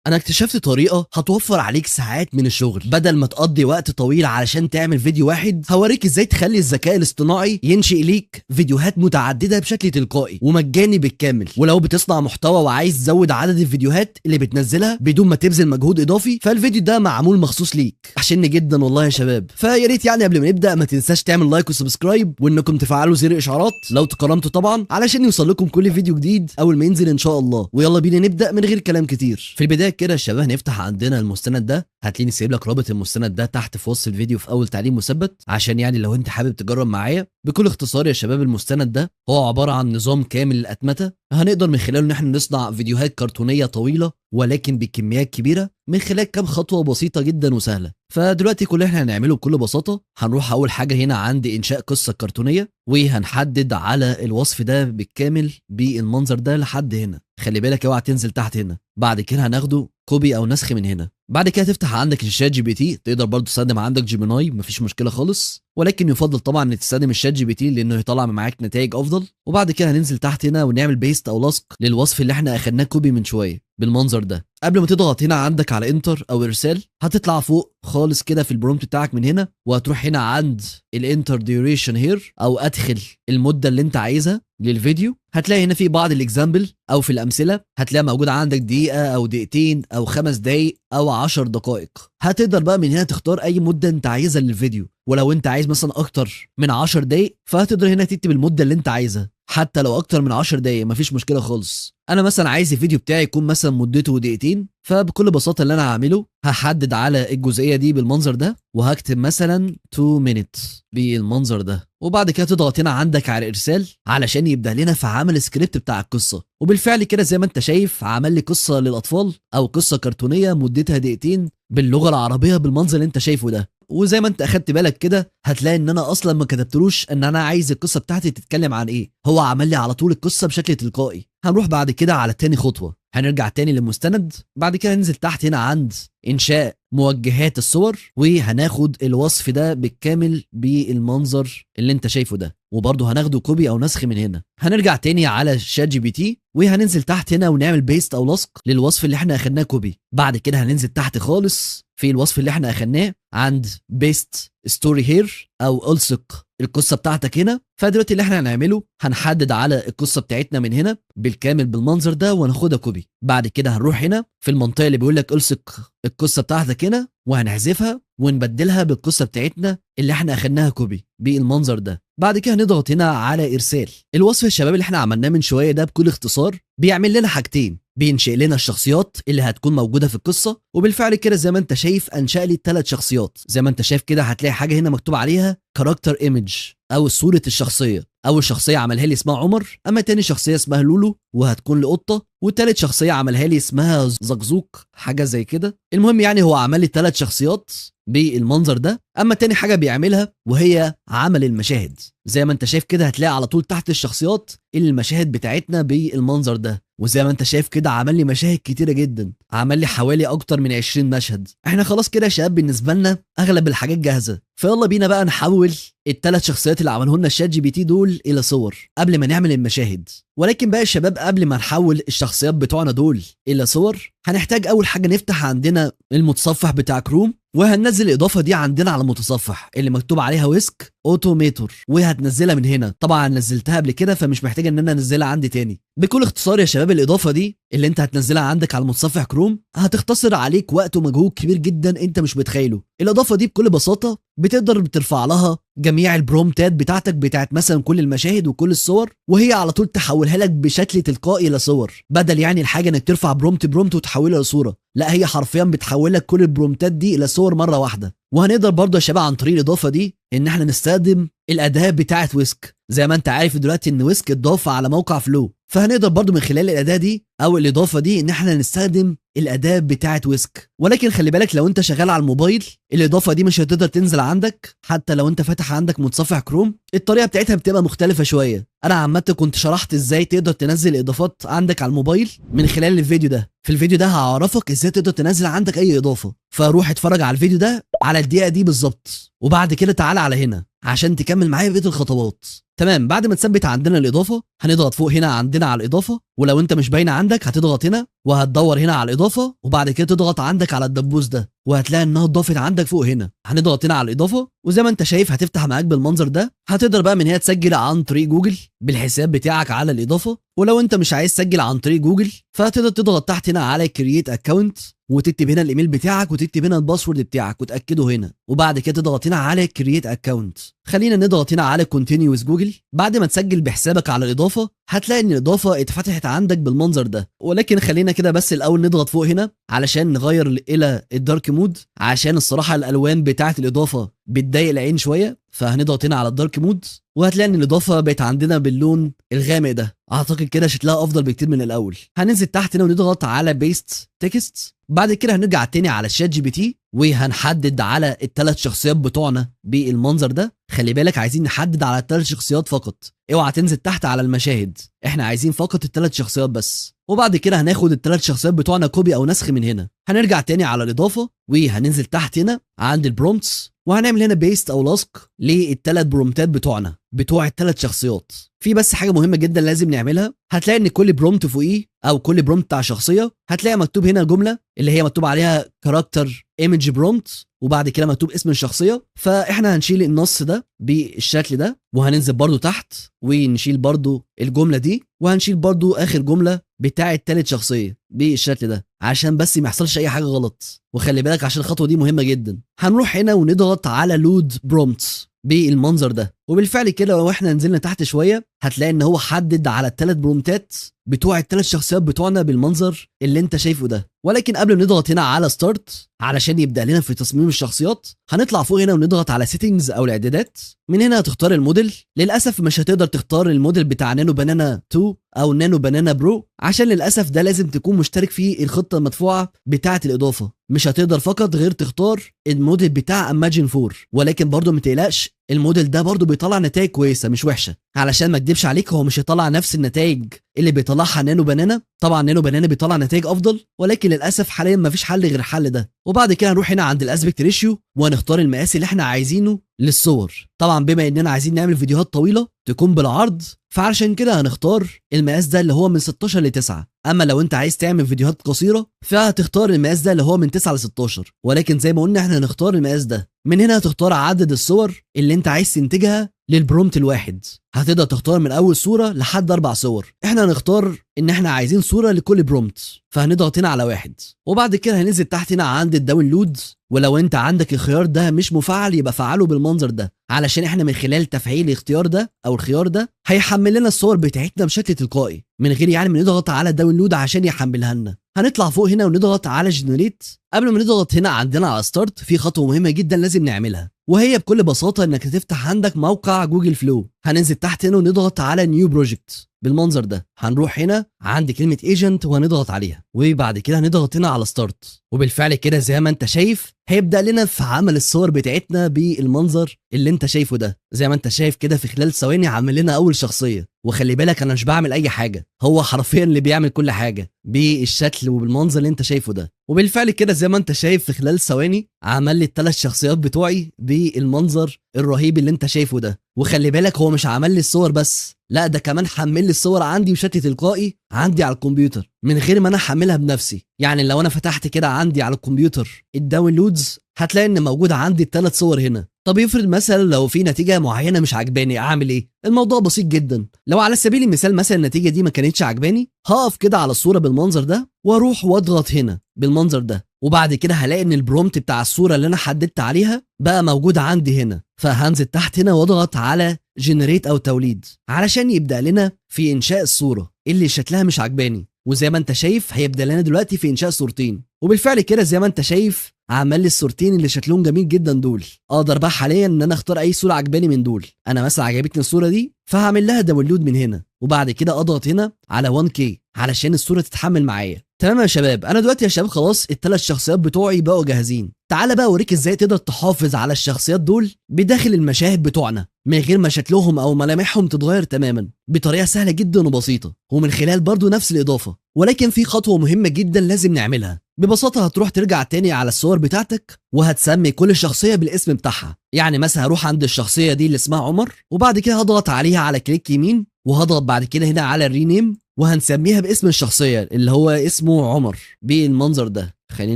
انا اكتشفت طريقه هتوفر عليك ساعات من الشغل بدل ما تقضي وقت طويل علشان تعمل فيديو واحد. هوريك ازاي تخلي الذكاء الاصطناعي ينشئ ليك فيديوهات متعدده بشكل تلقائي ومجاني بالكامل. ولو بتصنع محتوى وعايز تزود عدد الفيديوهات اللي بتنزلها بدون ما تبذل مجهود اضافي، فالفيديو ده معمول مخصوص ليك. وحشني جدا والله يا شباب. فيا ريت يعني قبل ما نبدا ما تنساش تعمل لايك وسبسكرايب وانكم تفعلوا زر الاشعارات لو تكرمتوا طبعا، علشان يوصل لكم كل فيديو جديد اول ما ينزل ان شاء الله. ويلا بينا نبدا من غير كلام كتير. في البدايه كده يا شباب هنفتح عندنا المستند ده، هتلاقيني سايب لك رابط المستند ده تحت في وصف الفيديو في اول تعليق مثبت، عشان يعني لو انت حابب تجرب معايا. بكل اختصار يا شباب المستند ده هو عباره عن نظام كامل للاتمته، هنقدر من خلاله ان احنا نصنع فيديوهات كرتونيه طويله ولكن بكميات كبيره من خلال كام خطوه بسيطه جدا وسهله. فدلوقتي كل اللي احنا هنعمله بكل بساطه هنروح اول حاجه هنا عند انشاء قصه كرتونيه، وهنحدد على الوصف ده بالكامل بالمنظر ده لحد هنا. خلي بالك اوعى تنزل تحت هنا. بعد كده هناخده كوبي او نسخ من هنا. بعد كده تفتح عندك الشات جي بي تي، تقدر برضو تستخدم عندك جيميناي مفيش مشكله خالص، ولكن يفضل طبعا ان تستخدم الشات جي بي تي لانه هيطلع معاك نتائج افضل. وبعد كده هننزل تحت هنا ونعمل بيست او لصق للوصف اللي احنا اخدناه كوبي من شويه بالمنظر ده. قبل ما تضغط هنا عندك على انتر او ارسال، هتطلع فوق خالص كده في البرومبت بتاعك من هنا، وهتروح هنا عند الانتر ديوريشن هير او ادخل المده اللي انت عايزها للفيديو. هتلاقي هنا في بعض الاكزامبل او في الامثله هتلاقي موجود عندك دقيقه او دقيقتين او 5 دقايق او 10 دقائق. هتقدر بقى من هنا تختار اي مده انت عايزها للفيديو، ولو انت عايز مثلا اكتر من 10 دقايق فهتقدر هنا تكتب المده اللي انت عايزها، حتى لو اكتر من 10 دقايق مفيش مشكله خالص. انا مثلا عايز الفيديو بتاعي يكون مثلا مدته دقيقتين، فبكل بساطه اللي انا هعمله هحدد على الجزئيه دي بالمنظر ده وهكتب مثلا 2 minutes بالمنظر ده. وبعد كده تضغط هنا عندك على ارسال علشان يبدا لنا في عمل السكريبت بتاع القصه. وبالفعل كده زي ما انت شايف عمل لي قصه للاطفال او قصه كرتونيه مدتها دقيقتين باللغه العربيه بالمنظر اللي انت شايفه ده. وزي ما انت اخدت بالك كده هتلاقي ان انا اصلا ما كتبتلوش ان انا عايز القصه بتاعتي تتكلم عن ايه، هو عمل لي على طول القصه بشكل تلقائي. هنروح بعد كده على تاني خطوه، هنرجع تاني للمستند. بعد كده هننزل تحت هنا عند انشاء موجهات الصور، وهناخد الوصف ده بالكامل بالمنظر اللي انت شايفه ده، وبرضه هناخده كوبي او نسخ من هنا. هنرجع تاني على شات جي بي تي وهننزل تحت هنا ونعمل بيست او لصق للوصف اللي احنا اخدناه كوبي. بعد كده هننزل تحت خالص في الوصف اللي احنا اخدناه عند بيست ستوري هير او الصق القصه بتاعتك هنا. فدلوقتي اللي احنا هنعمله هنحدد على القصه بتاعتنا من هنا بالكامل بالمنظر ده وهناخدها كوبي. بعد كده هنروح هنا في المنطقه اللي بيقول لك الصق القصه بتاعتك هنا وهنحذفها ونبدلها بالقصه بتاعتنا اللي احنا اخدناها كوبي بالمنظر ده. بعد كده هنضغط هنا على ارسال. الوصف الشباب اللي احنا عملناه من شويه ده بكل اختصار بيعمل لنا حاجتين، بينشئ لنا الشخصيات اللي هتكون موجوده في القصه. وبالفعل كده زي ما انت شايف انشأ لي 3 شخصيات. زي ما انت شايف كده هتلاقي حاجه هنا مكتوب عليها كاركتر ايمج او صوره الشخصيه. اول شخصيه عملها لي اسمها عمر، اما تاني شخصيه اسمها لولو وهتكون لقطه، والتالت شخصيه عملها لي اسمها زقزوق حاجه زي كده. المهم يعني هو عمل لي 3 شخصيات بالمنظر ده. اما تاني حاجه بيعملها وهي عمل المشاهد، زي ما انت شايف كده هتلاقي على طول تحت الشخصيات المشاهد بتاعتنا بالمنظر ده. وزي ما انت شايف كده عمل لي مشاهد كتيره جدا، عمل لي حوالي اكتر من 20 مشهد. احنا خلاص كده يا شباب بالنسبه لنا اغلب الحاجات جاهزه، فيلا بينا بقى نحول ال3 شخصيات اللي عمله لنا الشات جي بي تي دول الى صور قبل ما نعمل المشاهد. ولكن بقى يا شباب قبل ما نحول الشخصيات بتوعنا دول الى صور هنحتاج اول حاجه نفتح عندنا المتصفح بتاع كروم، وهننزل الاضافه دي عندنا على المتصفح اللي مكتوب عليها ويسك اوتوميتور، وهتنزلها من هنا. طبعا نزلتها قبل كده فمش محتاجه ان انا انزلها عندي تاني. بكل اختصار يا شباب الاضافه دي اللي انت هتنزلها عندك على المتصفح كروم هتختصر عليك وقت ومجهود كبير جدا انت مش متخيله. الاضافه دي بكل بساطه بتقدر بترفع لها جميع البرومتات بتاعتك بتاعت مثلا كل المشاهد وكل الصور، وهي على طول تحولها لك بشكل تلقائي لصور، بدل يعني الحاجه انك ترفع برومت وتحولها لصوره. لا هي حرفيا بتحول لك كل البرومتات دي الى صور مره واحده. وهنقدر برضه يا شباب عن طريق الاضافه دي ان احنا نستخدم الاداه بتاعه ويسك. زي ما انت عارف دلوقتي ان ويسك اتضاف على موقع فلو، فهنقدر برضه من خلال الاداه دي او الاضافه دي ان احنا نستخدم الاداه بتاعه ويسك. ولكن خلي بالك لو انت شغال على الموبايل الاضافه دي مش هتقدر تنزل عندك حتى لو انت فاتح عندك متصفح كروم، الطريقه بتاعتها بتبقى مختلفه شويه. انا عامه كنت شرحت ازاي تقدر تنزل اضافات عندك على الموبايل من خلال الفيديو ده. في الفيديو ده هعرفك ازاي تقدر تنزل عندك اي اضافه، فروح اتفرج على الفيديو ده على الدقيقه دي بالظبط، وبعد كده تعالى على هنا عشان تكمل معايا بقيه الخطوات. تمام، بعد ما تثبت عندنا الاضافه هنضغط فوق هنا عندنا على الاضافه، ولو انت مش باينه عندك هتضغط هنا وهتدور هنا على الاضافه، وبعد كده تضغط عندك على الدبوس ده وهتلاقي انها اتضافت عندك فوق هنا. هنضغط هنا على الاضافه وزي ما انت شايف هتفتح معاك بالمنظر ده. هتقدر بقى من هنا تسجل عن طريق جوجل بالحساب بتاعك على الاضافه، ولو انت مش عايز تسجل عن طريق جوجل فهتقدر تضغط تحت هنا على كرييت اكونت وتكتب هنا الايميل بتاعك وتكتب هنا الباسورد بتاعك وتاكده هنا، وبعد كده تضغط هنا على كرييت اكونت. خلينا نضغط هنا على كونتينيو وذ جوجل. بعد ما تسجل بحسابك على الاضافه هتلاقي ان الاضافه اتفتحت عندك بالمنظر ده، ولكن خلينا كده بس الاول نضغط فوق هنا علشان نغير الى الدارك مود، عشان الصراحه الالوان بتاعه الاضافه بتضايق العين شويه. فهنضغط هنا على الدارك مود وهتلاقي ان الاضافه بقت عندنا باللون الغامق ده. اعتقد كده شكلها افضل بكتير من الاول. هننزل تحت هنا ونضغط على بيست تكست. بعد كده هنرجع تاني على الشات جي بي تي وهنحدد على الثلاث شخصيات بتوعنا بالمنظر ده. خلي بالك عايزين نحدد على الثلاث شخصيات فقط، اوعى تنزل تحت على المشاهد، احنا عايزين فقط الثلاث شخصيات بس. وبعد كده هناخد الثلاث شخصيات بتوعنا كوبي او نسخ من هنا. هنرجع تاني على الاضافه وهننزل تحت هنا عند البرومتس وهنعمل هنا بيست او لصق للثلاث برومتات بتوعنا بتوع الثلاث شخصيات. في بس حاجه مهمه جدا لازم نعملها، هتلاقي ان كل برومت فوقيه او كل برومت بتاع شخصيه هتلاقي مكتوب هنا جمله اللي هي مكتوب عليها كاركتر ايمج برومت وبعد كده مكتوب اسم الشخصيه. فاحنا هنشيل النص ده بالشكل ده وهننزل برضو تحت ونشيل برضو الجمله دي وهنشيل برضو اخر جمله بتاعه تالت شخصيه بالشكل ده عشان بس ما يحصلش اي حاجه غلط. وخلي بالك عشان الخطوه دي مهمه جدا. هنروح هنا ونضغط على لود برومتس بالمنظر ده، وبالفعل كده لو احنا نزلنا تحت شويه هتلاقي ان هو حدد على الثلاث برومتات بتوع الثلاث شخصيات بتوعنا بالمنظر اللي انت شايفه ده. ولكن قبل ما نضغط هنا على ستارت علشان يبدا لنا في تصميم الشخصيات هنطلع فوق هنا ونضغط على سيتنجز او الاعدادات. من هنا هتختار الموديل. للاسف مش هتقدر تختار الموديل بتاع نانو بانانا 2 او نانو بانانا برو عشان للاسف ده لازم تكون مشترك في الخطه المدفوعه بتاعه الاضافه. مش هتقدر فقط غير تختار الموديل بتاع اماجن 4. ولكن برضو ما تقلقش الموديل ده برضو بيطلع نتائج كويسه مش وحشه، علشان ما اكدبش عليك هو مش هيطلع نفس النتائج اللي بيطلعها نانو بانانا. طبعا نانو بانانا بيطلع نتائج افضل ولكن للاسف حاليا ما فيش حل غير الحل ده. وبعد كده هنروح هنا عند الاسبكت ريشيو وهنختار المقاس اللي احنا عايزينه للصور. طبعا بما اننا عايزين نعمل فيديوهات طويله تكون بالعرض فعشان كده هنختار المقاس ده اللي هو من 16 ل 9. اما لو انت عايز تعمل فيديوهات قصيره فهتختار المقاس ده اللي هو من 9 ل 16. ولكن زي ما قلنا احنا هنختار المقاس ده. من هنا هتختار عدد الصور اللي انت عايز تنتجها للبرومت الواحد. هتقدر تختار من اول صوره لحد 4 صور. احنا هنختار ان احنا عايزين صوره لكل برومت فهنضغط هنا على 1. وبعد كده هننزل تحت هنا عند الداونلود، ولو انت عندك الخيار ده مش مفعل يبقى فعله بالمنظر ده علشان احنا من خلال تفعيل الاختيار ده او الخيار ده هيحمل لنا الصور بتاعتنا بشكل تلقائي من غير يعني ما نضغط على داونلود عشان يحملها لنا. هنطلع فوق هنا ونضغط على جنريت. قبل ما نضغط هنا عندنا على ستارت في خطوه مهمه جدا لازم نعملها، وهي بكل بساطه انك تفتح عندك موقع جوجل فلو. هننزل تحت هنا ونضغط على نيو بروجكت بالمنظر ده. هنروح هنا عند كلمه ايجنت وهنضغط عليها وبعد كده هنضغط هنا على ستارت. وبالفعل كده زي ما انت شايف هيبدا لنا في عمل الصور بتاعتنا بالمنظر اللي انت شايفه ده. زي ما انت شايف كده في خلال ثواني عمل لنا اول شخصيه. وخلي بالك انا مش بعمل اي حاجه، هو حرفيا اللي بيعمل كل حاجه بالشكل وبالمنظر اللي انت شايفه ده. وبالفعل كده زي ما انت شايف في خلال ثواني عمل لي الثلاث شخصيات بتوعي بالمنظر الرهيب اللي انت شايفه ده. وخلي بالك هو مش عمل لي الصور بس، لا ده كمان حمل لي الصور عندي بشكل تلقائي عندي على الكمبيوتر من غير ما انا احملها بنفسي. يعني لو انا فتحت كده عندي على الكمبيوتر الداونلودز هتلاقي ان موجود عندي الثلاث صور هنا. طب يفرض مثلا لو في نتيجه معينه مش عجباني اعمل ايه؟ الموضوع بسيط جدا. لو على سبيل المثال مثلا النتيجه دي ما كانتش عجباني هقف كده على الصوره بالمنظر ده واروح واضغط هنا بالمنظر ده، وبعد كده هلاقي ان البرومت بتاع الصوره اللي انا حددت عليها بقى موجود عندي هنا. فهنزل تحت هنا واضغط على جنريت او توليد علشان يبدا لنا في انشاء الصوره اللي شكلها مش عجباني. وزي ما انت شايف هيبدا لنا دلوقتي في انشاء صورتين. وبالفعل كده زي ما انت شايف عمل لي الصورتين اللي شكلهم جميل جدا دول. اقدر بقى حاليا ان انا اختار اي صوره عجباني من دول. انا مثلا عجبتني الصوره دي فهعمل لها داونلود من هنا وبعد كده اضغط هنا على 1K علشان الصوره تتحمل معايا. تمام يا شباب، انا دلوقتي يا شباب خلاص الثلاث شخصيات بتوعي بقوا جاهزين. تعالى بقى اوريك ازاي تقدر تحافظ على الشخصيات دول بداخل المشاهد بتوعنا من غير ما شكلهم او ملامحهم تتغير تماما بطريقه سهله جدا وبسيطه ومن خلال برضو نفس الاضافه. ولكن في خطوه مهمه جدا لازم نعملها. ببساطه هتروح ترجع تاني على الصور بتاعتك وهتسمي كل شخصيه بالاسم بتاعها. يعني مثلا هروح عند الشخصيه دي اللي اسمها عمر وبعد كده هضغط عليها على كليك يمين وهضغط بعد كده هنا على الرينيم وهنسميها باسم الشخصيه اللي هو اسمه عمر بالمنظر ده. خلينا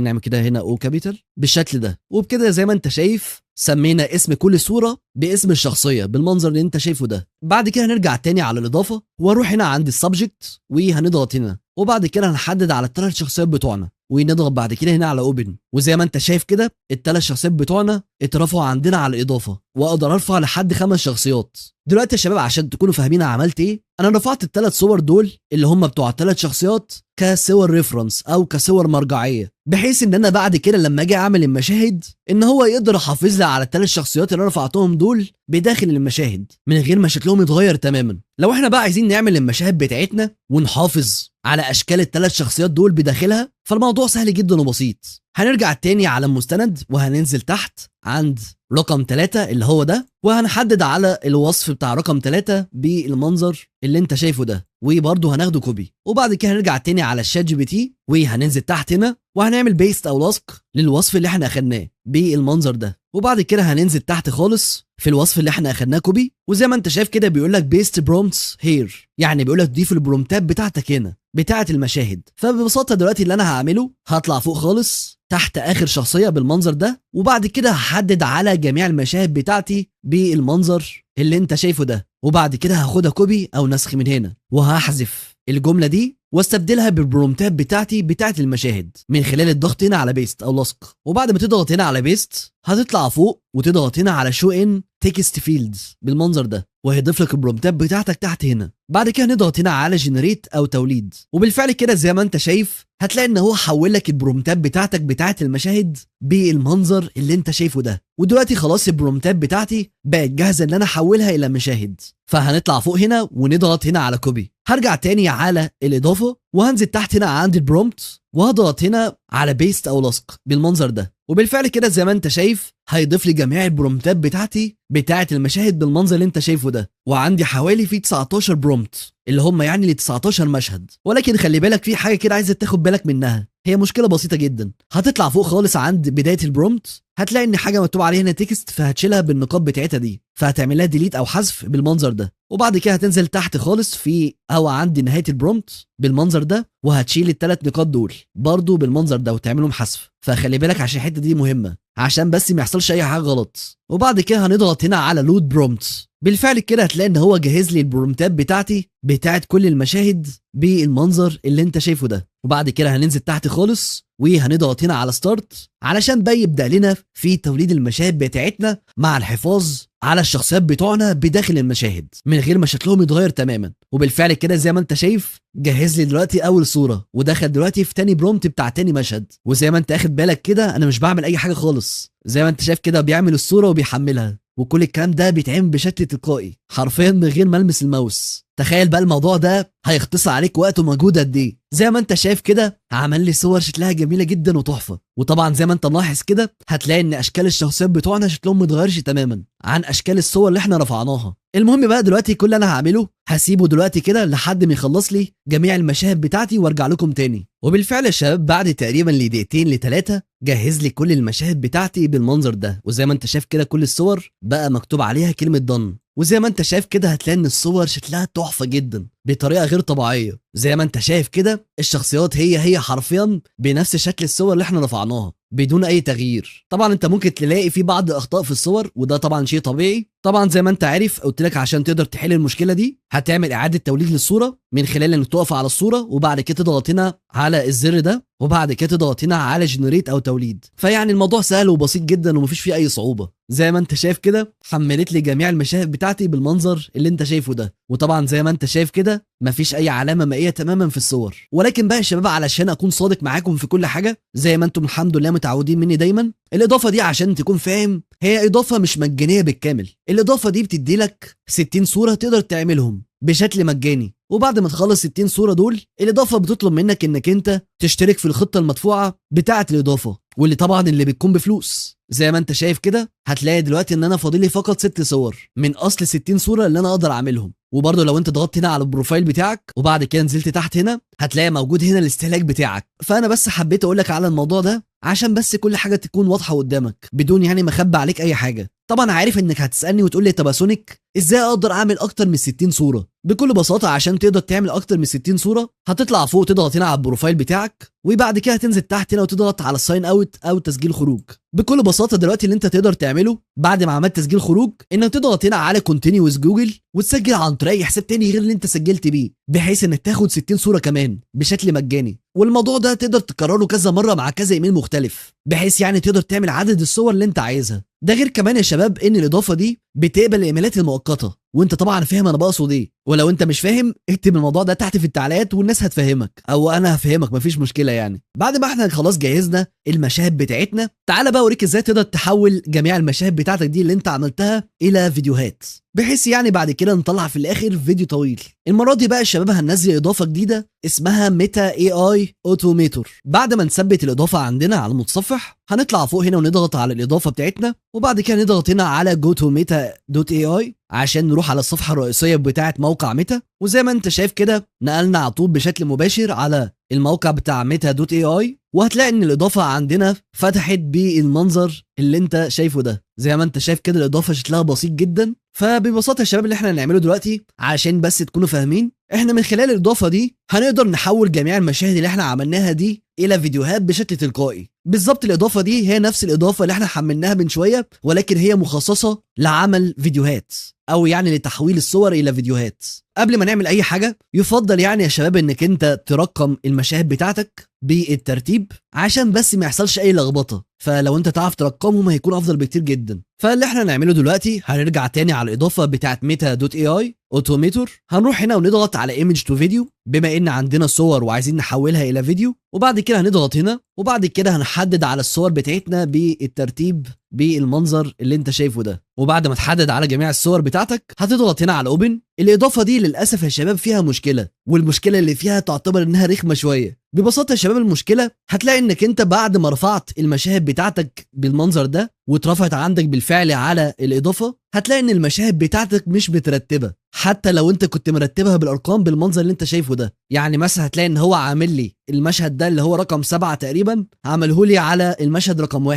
نعمل كده هنا او كابيتال بالشكل ده. وبكده زي ما انت شايف سمينا اسم كل صوره باسم الشخصيه بالمنظر اللي انت شايفه ده. بعد كده هنرجع تاني على الاضافه واروح هنا عند السبجكت وهنضغط هنا، وبعد كده هنحدد على الثلاث شخصيات بتوعنا ونضغط بعد كده هنا على اوبن. وزي ما انت شايف كده الثلاث شخصيات بتوعنا اترفعوا عندنا على الاضافه، واقدر ارفع لحد 5 شخصيات. دلوقتي يا شباب عشان تكونوا فاهمين انا عملت ايه، انا رفعت الثلاث صور دول اللي هم بتوع الثلاث شخصيات كصور ريفرنس او كصور مرجعيه، بحيث ان انا بعد كده لما اجي اعمل المشاهد ان هو يقدر يحافظ لي على الثلاث شخصيات اللي انا رفعتهم دول بداخل المشاهد من غير ما شكلهم يتغير تماما. لو احنا بقى عايزين نعمل المشاهد بتاعتنا ونحافظ على اشكال الثلاث شخصيات دول بداخلها، فالموضوع سهل جدا وبسيط. هنرجع تاني على المستند وهننزل تحت عند رقم 3 اللي هو ده، وهنحدد على الوصف بتاع رقم 3 بالمنظر اللي انت شايفه ده، وبرضه هناخده كوبي. وبعد كده هنرجع تاني على الشات جي بي تي وهننزل تحت هنا وهنعمل بيست او لصق للوصف اللي احنا اخدناه بالمنظر ده. وبعد كده هننزل تحت خالص في الوصف اللي احنا اخدناه كوبي، وزي ما انت شايف كده بيقول لك بيست برومتس هير، يعني بيقول لك ضيف البرومتات بتاعتك هنا بتاعه المشاهد. فببساطه دلوقتي اللي انا هعمله هطلع فوق خالص تحت اخر شخصيه بالمنظر ده، وبعد كده هحدد على جميع المشاهد بتاعتي بالمنظر اللي انت شايفه ده، وبعد كده هاخدها كوبي او نسخ من هنا وهحذف الجمله دي واستبدلها بالبرومتات بتاعتي بتاعه المشاهد من خلال الضغط هنا على بيست او لصق. وبعد ما تضغط هنا على بيست هتطلع فوق وتضغط هنا على شو ان تكست فيلدز بالمنظر ده، وهيضيف لك البرومتات بتاعتك تحت هنا. بعد كده نضغط هنا على جنريت او توليد، وبالفعل كده زي ما انت شايف هتلاقي ان هو حول لك البرومتات بتاعتك بتاعه المشاهد بالمنظر اللي انت شايفه ده. ودلوقتي خلاص البرومتات بتاعتي بقت جاهزه ان انا احولها الى مشاهد. فهنطلع فوق هنا ونضغط هنا على كوبي، هرجع تاني على الاضافه وهنزل تحت هنا عند البرومت وهضغط هنا على بيست او لصق بالمنظر ده. وبالفعل كده زي ما انت شايف هيضيف لي جميع البرومتات بتاعتي بتاعه المشاهد بالمنظر اللي انت شايفه ده، وعندي حوالي في 19 برومت اللي هم يعني ل 19 مشهد. ولكن خلي بالك في حاجه كده عايزك تاخد بالك منها، هي مشكله بسيطه جدا. هتطلع فوق خالص عند بدايه البرومت هتلاقي ان حاجه مكتوب عليها هنا تكست، فهتشيلها بالنقاط بتاعتها دي، فهتعمل لها ديليت او حذف بالمنظر ده. وبعد كده هتنزل تحت خالص في او عند نهايه البرومت بالمنظر ده وهتشيل الثلاث نقاط دول برضو بالمنظر ده وتعملهم حذف. فخلي بالك عشان الحته دي مهمه عشان بس ما يحصلش اي حاجه غلط. وبعد كده هنضغط هنا على لود برومت، بالفعل كده هتلاقي ان هو جهز لي البرومتات بتاعتي بتاعت كل المشاهد بالمنظر اللي انت شايفه ده. وبعد كده هننزل تحت خالص وهنضغط هنا على ستارت علشان بقى يبدا لنا في توليد المشاهد بتاعتنا مع الحفاظ على الشخصيات بتوعنا بداخل المشاهد من غير ما شكلهم يتغير تماما. وبالفعل كده زي ما انت شايف جهز لي دلوقتي اول صوره ودخل دلوقتي في تاني برومت بتاع تاني مشهد. وزي ما انت اخد بالك كده انا مش بعمل اي حاجه خالص، زي ما انت شايف كده بيعمل الصوره وبيحملها، وكل الكلام ده بيتعمل بشكل تلقائي حرفيا من غير ما المس الماوس. تخيل بقى الموضوع ده هيختصر عليك وقت ومجهود قد ايه. زي ما انت شايف كده عمل لي صور شكلها جميله جدا وتحفه. وطبعا زي ما انت ملاحظ كده هتلاقي ان اشكال الشخصيات بتوعنا شكلهم متغيرش تماما عن اشكال الصور اللي احنا رفعناها. المهم بقى دلوقتي كل اللي انا هعمله هسيبه دلوقتي كده لحد ما يخلص لي جميع المشاهد بتاعتي وارجع لكم تاني. وبالفعل يا شباب بعد تقريبا لدقيقتين لثلاثه جهز لي كل المشاهد بتاعتي بالمنظر ده. وزي ما انت شايف كده كل الصور بقى مكتوب عليها كلمه دن، وزي ما انت شايف كده هتلاقي ان الصور شكلها تحفه جدا بطريقه غير طبيعيه. زي ما انت شايف كده الشخصيات هي حرفيا بنفس شكل الصور اللي احنا رفعناها بدون اي تغيير. طبعا انت ممكن تلاقي في بعض الاخطاء في الصور وده طبعا شيء طبيعي. طبعا زي ما انت عارف قلت لك عشان تقدر تحل المشكله دي هتعمل اعاده توليد للصوره من خلال انك تقف على الصوره وبعد كده تضغط هنا على الزر ده وبعد كده تضغط هنا على جنريت او توليد. فيعني الموضوع سهل وبسيط جدا ومفيش فيه اي صعوبه. زي ما انت شايف كده حملت لي جميع المشاهد بتاعتي بالمنظر اللي انت شايفه ده. وطبعا زي ما انت شايف كده مفيش اي علامه مائيه تماما في الصور. ولكن بقى يا شباب علشان اكون صادق معاكم في كل حاجه زي ما انتم الحمد لله متعودين مني دايما، الاضافه دي عشان تكون فاهم هي اضافه مش مجانيه بالكامل. الاضافه دي بتدي لك 60 صوره تقدر تعملهم بشكل مجاني، وبعد ما تخلص 60 صوره دول الاضافه بتطلب منك انك انت تشترك في الخطه المدفوعه بتاعه الاضافه واللي طبعا اللي بتكون بفلوس. زي ما انت شايف كده هتلاقي دلوقتي ان انا فاضلي فقط 6 صور من اصل 60 صوره اللي انا اقدر اعملهم. وبرضه لو انت ضغطت هنا على البروفايل بتاعك وبعد كده نزلت تحت هنا هتلاقي موجود هنا الاستهلاك بتاعك. فانا بس حبيت اقول لك على الموضوع ده عشان بس كل حاجه تكون واضحه قدامك بدون يعني ما اخبي عليك اي حاجه. طبعا عارف انك هتسالني وتقول لي طب يا سونيك ازاي اقدر اعمل اكتر من 60 صوره؟ بكل بساطه عشان تقدر تعمل اكتر من 60 صوره هتطلع فوق تضغط هنا على البروفايل بتاعك، وبعد كده هتنزل تحت هنا وتضغط على الساين اوت او تسجيل خروج. بكل بساطه دلوقتي اللي انت تقدر تعمله بعد ما عملت تسجيل خروج انك تضغط هنا على كونتينيو ويز جوجل وتسجل عن طريق اي حساب تاني غير اللي انت سجلت بيه، بحيث انك تاخد 60 صوره كمان بشكل مجاني. والموضوع ده تقدر تكرره كذا مره مع كذا ايميل مختلف، بحيث يعني تقدر تعمل عدد الصور اللي انت عايزها. ده غير كمان يا شباب ان الاضافه دي بتقبل الايميلات المؤقته، وانت طبعا فاهم انا بقصد ايه، ولو انت مش فاهم اكتب الموضوع ده تحت في التعليقات والناس هتفهمك او انا هفهمك مفيش مشكله يعني. بعد ما احنا خلاص جهزنا المشاهد بتاعتنا، تعالى بقى اوريك ازاي تقدر تحول جميع المشاهد بتاعتك دي اللي انت عملتها الى فيديوهات، بحيث يعني بعد كده نطلع في الاخر فيديو طويل. المره دي بقى الشباب هننزل اضافه جديده اسمها ميتا اي اي اوتوميتور. بعد ما نثبت الاضافه عندنا على المتصفح هنطلع فوق هنا ونضغط على الاضافه بتاعتنا، وبعد كده نضغط هنا على جو تو ميتا دوت اي اي عشان نروح على الصفحه الرئيسيه بتاعه موقع ميتا. وزي ما انت شايف كده نقلنا على طول بشكل مباشر على الموقع بتاع ميتا دوت اي اي، وهتلاقي ان الاضافه عندنا فتحت بالمنظر اللي انت شايفه ده. زي ما انت شايف كده الاضافه شكلها بسيط جدا. فببساطه يا شباب اللي احنا هنعمله دلوقتي عشان بس تكونوا فاهمين، احنا من خلال الاضافه دي هنقدر نحول جميع المشاهد اللي احنا عملناها دي الى فيديوهات بشكل تلقائي. بالظبط الاضافه دي هي نفس الاضافه اللي احنا حملناها من شويه، ولكن هي مخصصه لعمل فيديوهات او يعني لتحويل الصور الى فيديوهات. قبل ما نعمل اي حاجه يفضل يعني يا شباب انك انت ترقم المشاهد بتاعتك بالترتيب عشان بس ما يحصلش اي لخبطه، فلو انت تعرف ترقمهم هيكون افضل بكتير جدا. فاللي احنا هنعمله دلوقتي هنرجع تاني على الاضافه بتاعت ميتا دوت اي اي اوتوميتور، هنروح هنا ونضغط على ايمج تو فيديو بما ان عندنا صور وعايزين نحولها الى فيديو، وبعد كده هنضغط هنا وبعد كده هنحدد على الصور بتاعتنا بالترتيب بالمنظر اللي انت شايفه ده. وبعد ما تحدد على جميع الصور بتاعتك هتضغط هنا على اوبن. الاضافه دي للاسف يا شباب فيها مشكله، والمشكله اللي فيها تعتبر انها رخمه شويه. ببساطه يا شباب المشكله هتلاقي انك انت بعد ما رفعت المشاهد بتاعتك بالمنظر ده واترفعت عندك بالفعل على الاضافه، هتلاقي ان المشاهد بتاعتك مش مترتبه حتى لو انت كنت مرتبها بالارقام بالمنظر اللي انت شايفه ده. يعني مثلا هتلاقي ان هو عامل لي المشهد ده اللي هو رقم 7 تقريبا عمله لي على المشهد رقم 1،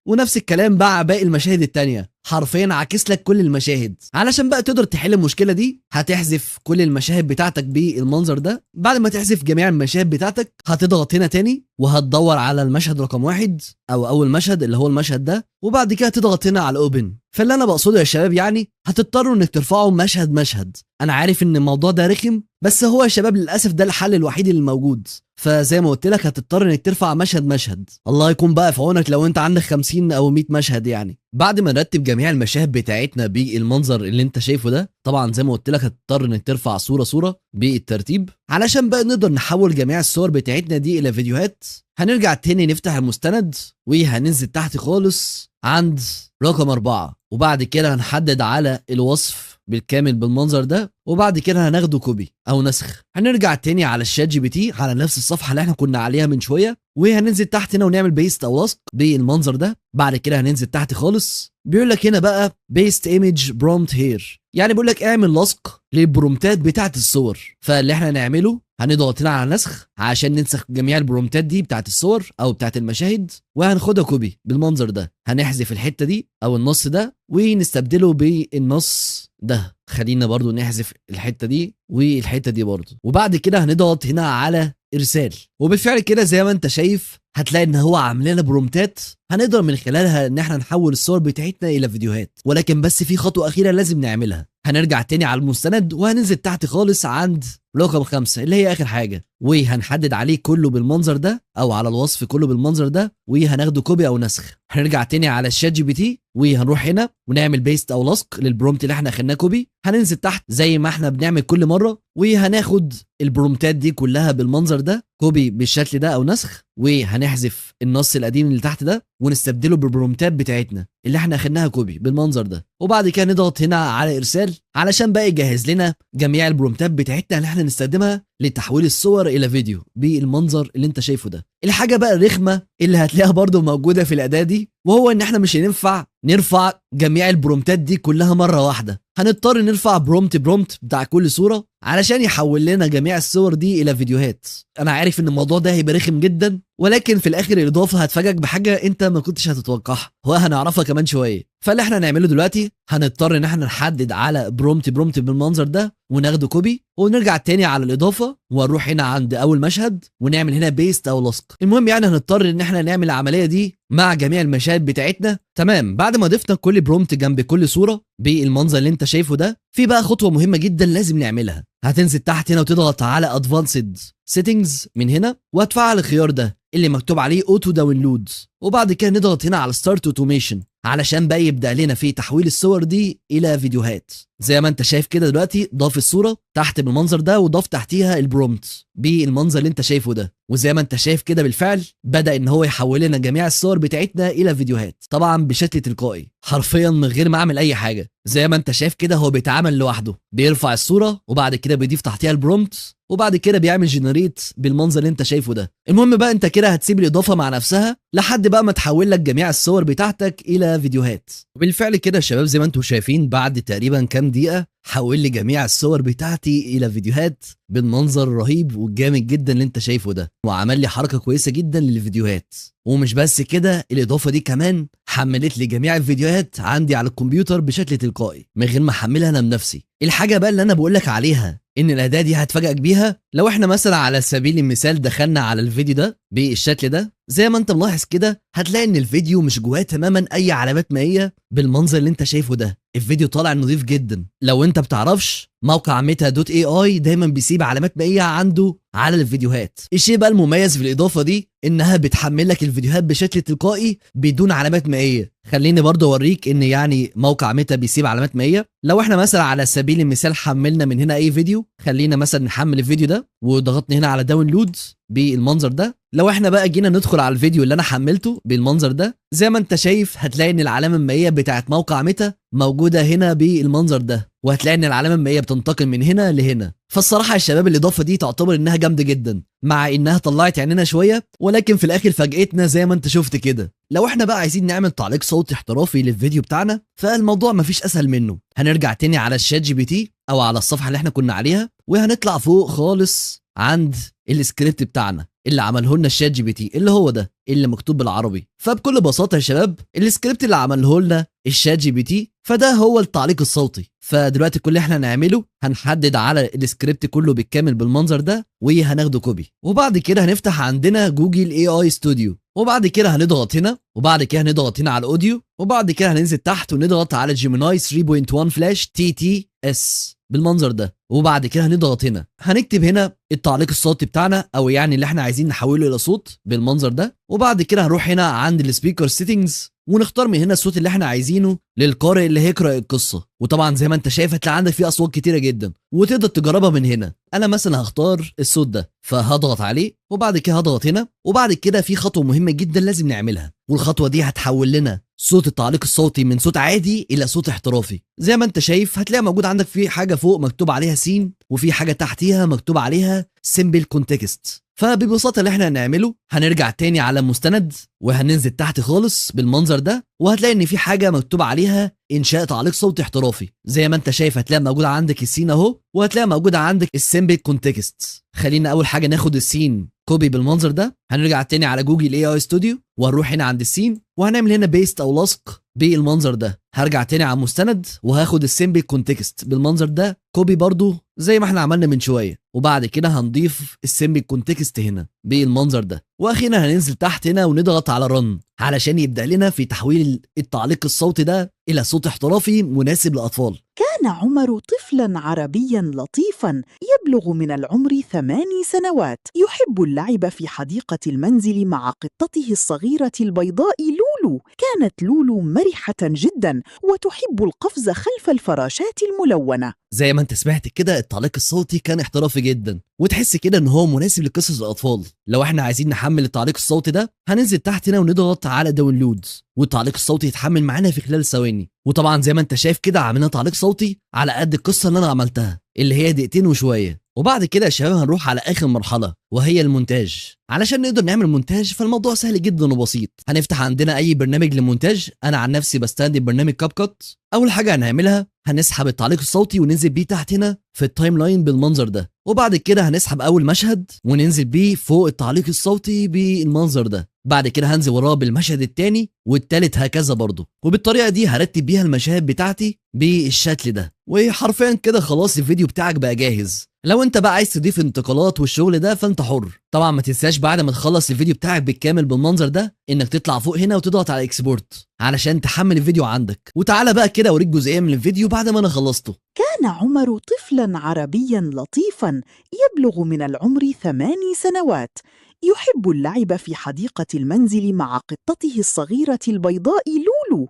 ونفس الكلام بقى باقي المشاهد التانية، حرفيا عاكس لك كل المشاهد. علشان بقى تقدر تحل المشكله دي هتحذف كل المشاهد بتاعتك بالمنظر ده. بعد ما تحذف جميع المشاهد بتاعتك هتضغط هنا تاني وهتدور على المشهد رقم 1 او اول مشهد اللي هو المشهد ده، وبعد كده تضغط هنا على اوبن. فاللي انا بقصده يا شباب يعني هتضطروا انك ترفعوا مشهد مشهد. انا عارف ان الموضوع ده رخم بس هو يا شباب للاسف ده الحل الوحيد اللي موجود. فزي ما قلت لك هتضطر انك ترفع مشهد مشهد. الله يكون بقى في عونك لو انت عندك 50 او 100 مشهد يعني. بعد ما نرتب جميع المشاهد بتاعتنا بالمنظر اللي انت شايفه ده، طبعا زي ما قلت لك هتضطر انك ترفع صوره صوره بالترتيب علشان بقى نقدر نحول جميع الصور بتاعتنا دي الى فيديوهات. هنرجع تاني نفتح المستند وهننزل تحت خالص عند رقم 4، وبعد كده هنحدد على الوصف بالكامل بالمنظر ده، وبعد كده هناخده كوبي او نسخ. هنرجع تاني على الشات جي بي تي على نفس الصفحه اللي احنا كنا عليها من شويه، وهننزل تحت هنا ونعمل بيست او لصق بالمنظر ده. بعد كده هننزل تحت خالص بيقول لك هنا بقى بيست ايمج برومت هير، يعني بيقول لك اعمل لصق للبرومتات بتاعت الصور. فاللي احنا هنعمله هنضغط هنا على نسخ عشان ننسخ جميع البرومتات دي بتاعت الصور او بتاعت المشاهد، وهناخدها كوبي بالمنظر ده. هنحذف الحته دي او النص ده ونستبدله بالنص ده. خلينا برضو نحذف الحته دي والحته دي برضو، وبعد كده هنضغط هنا على ارسال. وبالفعل كده زي ما انت شايف هتلاقي ان هو عامل لنا برومتات هنقدر من خلالها ان احنا نحول الصور بتاعتنا الى فيديوهات. ولكن بس في خطوه اخيره لازم نعملها، هنرجع تاني على المستند وهننزل تحت خالص عند رقم 5 اللي هي اخر حاجه، وهنحدد عليه كله بالمنظر ده او على الوصف كله بالمنظر ده، وهناخده كوبي او نسخ. هنرجع تاني على الشات جي بي تي وهنروح هنا ونعمل بيست او لصق للبرومت اللي احنا اخدناه كوبي. هننزل تحت زي ما احنا بنعمل كل مره وهناخد البرومتات دي كلها بالمنظر ده كوبي بالشكل ده او نسخ، وهنحذف النص القديم اللي تحت ده ونستبدله بالبرومتات بتاعتنا اللي احنا اخدناها كوبي بالمنظر ده. وبعد كده نضغط هنا على ارسال علشان بقى يجهز لنا جميع البرومتات بتاعتنا اللي احنا نستخدمها لتحويل الصور الى فيديو بالمنظر اللي انت شايفه ده. الحاجه بقى الرخمه اللي هتلاقيها برضو موجوده في الاداه دي، وهو ان احنا مش هينفع نرفع جميع البرومتات دي كلها مره واحده. هنضطر نرفع برومت بتاع كل صوره علشان يحول لنا جميع الصور دي الى فيديوهات. انا عارف ان الموضوع ده هيبقى رخم جدا ولكن في الاخر الاضافه هتفاجئك بحاجه انت ما كنتش هتتوقعها، وهنعرفها كمان شويه. فاللي احنا هنعمله دلوقتي هنضطر ان احنا نحدد على برومت بالمنظر ده وناخده كوبي، ونرجع تاني على الاضافه ونروح هنا عند اول مشهد ونعمل هنا بيست او لصق. المهم يعني هنضطر ان احنا نعمل العمليه دي مع جميع المشاهد بتاعتنا. تمام، بعد ما ضفنا كل برومت جنب كل صوره بالمنظر اللي انت شايفه ده، في بقى خطوه مهمه جدا لازم نعملها. هتنزل تحت هنا وتضغط على ادفانسد سيتنجز من هنا، وهتفعل الخيار ده اللي مكتوب عليه اوتو داونلود، وبعد كده نضغط هنا على ستارت اوتوميشن علشان بقى يبدا لنا في تحويل الصور دي الى فيديوهات. زي ما انت شايف كده دلوقتي ضاف الصوره تحت بالمنظر ده، وضاف تحتيها البرومت بالمنظر اللي انت شايفه ده، وزي ما انت شايف كده بالفعل بدا ان هو يحول لنا جميع الصور بتاعتنا الى فيديوهات، طبعا بشكل تلقائي حرفيا من غير ما اعمل اي حاجه. زي ما انت شايف كده هو بيتعامل لوحده، بيرفع الصوره وبعد كده بيضيف تحتيها البرومت، وبعد كده بيعمل جنريت بالمنظر اللي انت شايفه ده. المهم بقى انت كده هتسيب الاضافه مع نفسها لحد بقى ما تحول لك جميع الصور بتاعتك الى فيديوهات. وبالفعل كده يا شباب زي ما انتم شايفين بعد تقريبا كام دقيقه حول لي جميع الصور بتاعتي الى فيديوهات بالمنظر الرهيب والجامد جدا اللي انت شايفه ده، وعمل لي حركه كويسه جدا للفيديوهات. ومش بس كده، الاضافه دي كمان حملت لي جميع الفيديوهات عندي على الكمبيوتر بشكل تلقائي من غير ما احملها انا بنفسي. الحاجه بقى اللي انا بقول لك عليها ان الاداه دي هتفاجئك بيها، لو احنا مثلا على سبيل المثال دخلنا على الفيديو ده بالشكل ده، زي ما انت ملاحظ كده هتلاقي ان الفيديو مش جواه تماما اي علامات مائيه بالمنظر اللي انت شايفه ده. الفيديو طالع نظيف جدا. لو انت بتعرفش، موقع ميتا دوت اي اي دايما بيسيب علامات مائيه عنده على الفيديوهات. الشيء بقى المميز في الاضافه دي انها بتحمل لك الفيديوهات بشكل تلقائي بدون علامات مائيه. خليني برضه اوريك ان يعني موقع ميتا بيسيب علامات مائيه. لو احنا مثلا على سبيل المثال حملنا من هنا اي فيديو، خلينا مثلا نحمل الفيديو ده وضغطنا هنا على داونلود بالمنظر ده. لو احنا بقى جينا ندخل على الفيديو اللي انا حملته بالمنظر ده، زي ما انت شايف هتلاقي ان العلامه المائيه بتاعت موقع ميتا موجوده هنا بالمنظر ده، وهتلاقي ان العلامه المائيه بتنتقل من هنا لهنا. فالصراحه يا شباب الاضافه دي تعتبر انها جامده جدا، مع انها طلعت عيننا شويه ولكن في الاخر فاجئتنا زي ما انت شفت كده. لو احنا بقى عايزين نعمل تعليق صوتي احترافي للفيديو بتاعنا، فالموضوع مفيش اسهل منه. هنرجع تاني على الشات جي بي تي او على الصفحه اللي احنا كنا عليها، وهنطلع فوق خالص عند السكريبت بتاعنا اللي عمله لنا الشات جي بي تي، اللي هو ده اللي مكتوب بالعربي. فبكل بساطه يا شباب السكريبت اللي عمله لنا الشات جي بي تي فده هو التعليق الصوتي. فدلوقتي كل اللي احنا هنعمله هنحدد على السكريبت كله بالكامل بالمنظر ده وهناخده كوبي، وبعد كده هنفتح عندنا جوجل اي اي ستوديو، وبعد كده هنضغط هنا، وبعد كده هنضغط هنا على الاوديو، وبعد كده هننزل تحت ونضغط على جيميناي 3.1 فلاش تي تي اس بالمنظر ده، وبعد كده هنضغط هنا هنكتب هنا التعليق الصوتي بتاعنا او يعني اللي احنا عايزين نحوله الى صوت بالمنظر ده، وبعد كده هنروح هنا عند السبيكر سيتنجز ونختار من هنا الصوت اللي احنا عايزينه للقارئ اللي هيقرأ القصة. وطبعا زي ما انت شايف هتلاقي عندك فيه اصوات كتيرة جدا وتقدر تجربها من هنا. انا مثلا هختار الصوت ده فهضغط عليه، وبعد كده هضغط هنا، وبعد كده في خطوة مهمة جدا لازم نعملها، والخطوة دي هتحول لنا صوت التعليق الصوتي من صوت عادي الى صوت احترافي. زي ما انت شايف هتلاقي موجود عندك في حاجة فوق مكتوب عليها سين، وفي حاجة تحتيها مكتوب عليها سيمبل كونتكست. فببساطة اللي احنا هنعمله هنرجع تاني على مستند وهننزل تحت خالص بالمنظر ده، وهتلاقي ان في حاجة مكتوب عليها انشاء تعليق صوتي احترافي. زي ما انت شايف هتلاقي موجودة عندك السين اهو، وهتلاقي موجودة عندك السيمبل كونتكست. خلينا اول حاجة ناخد السين كوبي بالمنظر ده، هنرجع تاني على جوجل اي اي ستوديو وهنروح هنا عند السين وهنعمل هنا بيست او لصق بالمنظر ده. هرجع تاني على المستند وهاخد السيمبل كونتكست بالمنظر ده كوبي برضو زي ما احنا عملنا من شويه، وبعد كده هنضيف السيمبل كونتكست هنا بالمنظر ده، واخيرا هننزل تحت هنا ونضغط على رن علشان يبدا لنا في تحويل التعليق الصوتي ده الى صوت احترافي مناسب للاطفال. كان عمر طفلا عربيا لطيفا يبلغ من العمر 8 سنوات، يحب اللعب في حديقة المنزل مع قطته الصغيرة البيضاء لولو. كانت لولو مرحة جدا وتحب القفز خلف الفراشات الملونة. زي ما انت سمعت كده التعليق الصوتي كان احترافي جدا، وتحس كده ان هو مناسب لقصص الاطفال. لو احنا عايزين نحمل التعليق الصوتي ده هننزل تحت هنا ونضغط على داونلود، والتعليق الصوتي يتحمل معانا في خلال ثواني. وطبعا زي ما انت شايف كده عملنا تعليق صوتي على قد القصه اللي انا عملتها اللي هي دقيقتين وشويه، وبعد كده يا شباب هنروح على اخر مرحله وهي المونتاج. علشان نقدر نعمل مونتاج فالموضوع سهل جدا وبسيط. هنفتح عندنا اي برنامج للمونتاج. انا عن نفسي بستخدم برنامج كاب كات. اول حاجه هنعملها هنسحب التعليق الصوتي وننزل بيه تحت هنا في التايم لاين بالمنظر ده، وبعد كده هنسحب اول مشهد وننزل بيه فوق التعليق الصوتي بالمنظر ده. بعد كده هنزل وراه بالمشهد التاني والتالت هكذا برضه، وبالطريقه دي هرتب بيها المشاهد بتاعتي بالشكل ده. وحرفيا كده خلاص الفيديو بتاعك بقى جاهز. لو انت بقى عايز تضيف انتقالات والشغل ده فانت حر طبعا. ما تنساش بعد ما تخلص الفيديو بتاعك بالكامل بالمنظر ده انك تطلع فوق هنا وتضغط على اكسبورت علشان تحمل الفيديو عندك. وتعالى بقى كده اوريك جزئيه من الفيديو بعد ما انا خلصته. كان عمر طفلاً عربياً لطيفاً يبلغ من العمر 8 سنوات، يحب اللعب في حديقة المنزل مع قطته الصغيرة البيضاء لولو.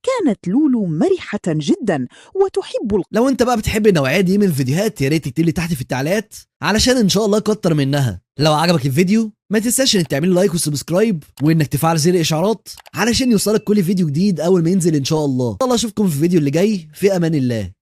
كانت لولو مرحة جداً وتحب لو انت بقى بتحب النوعيه دي من الفيديوهات يا ريت تكتب لي تحت في التعليقات علشان ان شاء الله اكتر منها. لو عجبك الفيديو ما تنساش انك تعمل لايك وسبسكرايب وانك تفعل زر الاشعارات علشان يوصلك كل فيديو جديد اول ما ينزل ان شاء الله. اشوفكم في الفيديو اللي جاي. في امان الله.